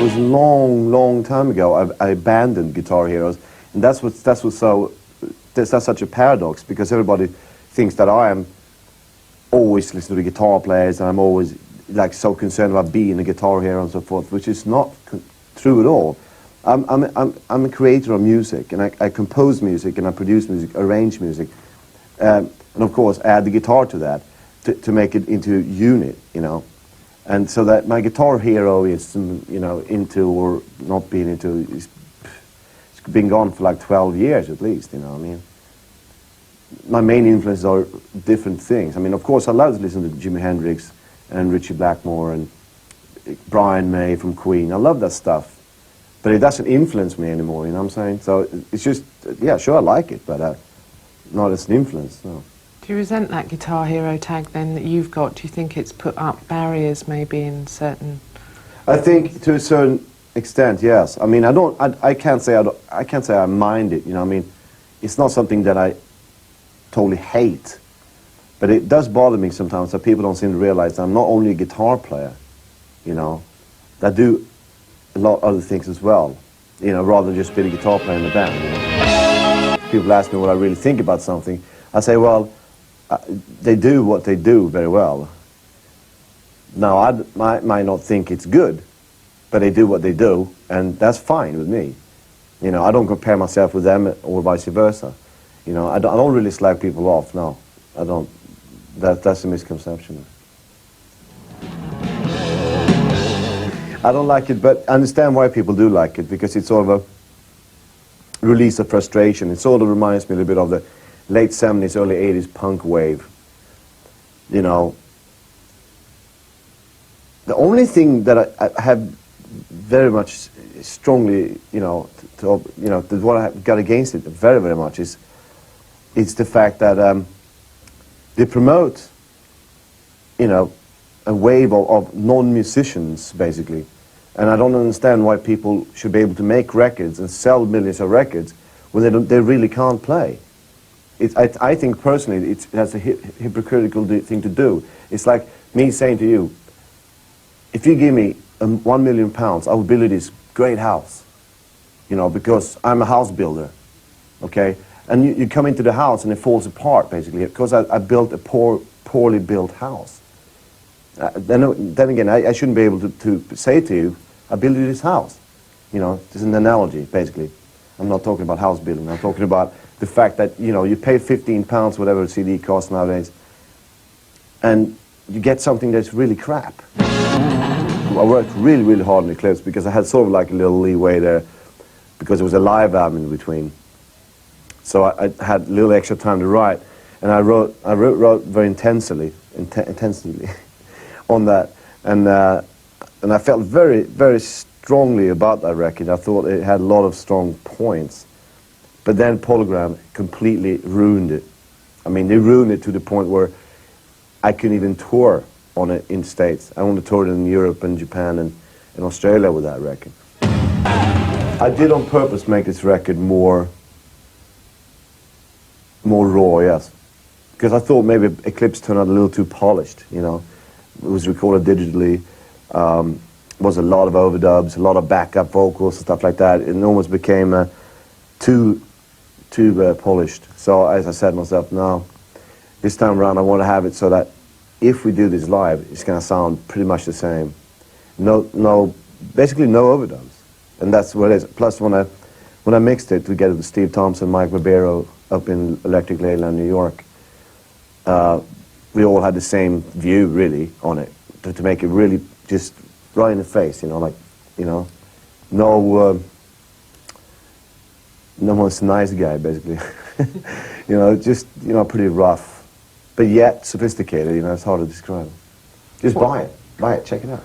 was long time ago. I abandoned Guitar Heroes, and that's such a paradox, because everybody thinks that I am always listening to guitar players, and I'm always like so concerned about being a guitar hero and so forth, which is not true at all. I'm a creator of music, and I compose music, and I produce music, arrange music, and of course add the guitar to that to make it into a unit, you know. And so that my guitar hero is, you know, into or not being into, it's been gone for like 12 years at least, you know. I mean, my main influences are different things. I mean, of course, I love to listen to Jimi Hendrix and Ritchie Blackmore and Brian May from Queen. I love that stuff. But it doesn't influence me anymore, you know what I'm saying? So it's just, yeah, sure, I like it, but not as an influence, no. Do you resent that guitar hero tag then that you've got? Do you think it's put up barriers maybe in certain... I think to a certain extent, yes. I mean, I can't say I mind it, you know. I mean, it's not something that I totally hate, but it does bother me sometimes that people don't seem to realize that I'm not only a guitar player, you know, that I do a lot of other things as well, you know, rather than just being a guitar player in the band, you know. People ask me what I really think about something. I say, well, they do what they do very well. Now, I might not think it's good, but they do what they do, and that's fine with me. You know, I don't compare myself with them or vice versa. You know, I don't really slag people off, no. I don't. That's a misconception. I don't like it, but I understand why people do like it, because it's sort of a release of frustration. It sort of reminds me a little bit of the late 70s, early 80s punk wave. You know, the only thing that I have very much strongly, you know, what I got against it very, very much is the fact that they promote, you know, a wave of non-musicians, basically. And I don't understand why people should be able to make records and sell millions of records when they really can't play. I think personally that's a hypocritical thing to do. It's like me saying to you, if you give me £1 million, I will build this great house, you know, because I'm a house builder, okay? And you come into the house and it falls apart, basically, because I built a poorly built house. Then again, I shouldn't be able to say to you, I built you this house. You know, it's an analogy, basically. I'm not talking about house building. I'm talking about the fact that, you know, you pay £15, whatever a CD costs nowadays, and you get something that's really crap. I worked really, really hard on Eclipse because I had sort of like a little leeway there, because it was a live album in between. So I had a little extra time to write, and I wrote very intensely on that, and I felt very, very strongly about that record. I thought it had a lot of strong points, but then Polygram completely ruined it. I mean, they ruined it to the point where I couldn't even tour on it in the States. I only toured in Europe and Japan and in Australia with that record. I did on purpose make this record more raw, yes, because I thought maybe Eclipse turned out a little too polished, you know. It was recorded digitally, was a lot of overdubs, a lot of backup vocals and stuff like that. It almost became too polished. So as I said to myself, no, this time around I want to have it so that if we do this live, it's going to sound pretty much the same. Basically no overdubs, and that's what it is. Plus, when I mixed it together with Steve Thompson, Mike Barbero up in Electric Ladyland, New York, we all had the same view, really, on it, to make it really just right in the face, you know, like, you know, no one's a nice guy, basically. You know, just, you know, pretty rough, but yet sophisticated, you know, it's hard to describe. Just buy it, check it out.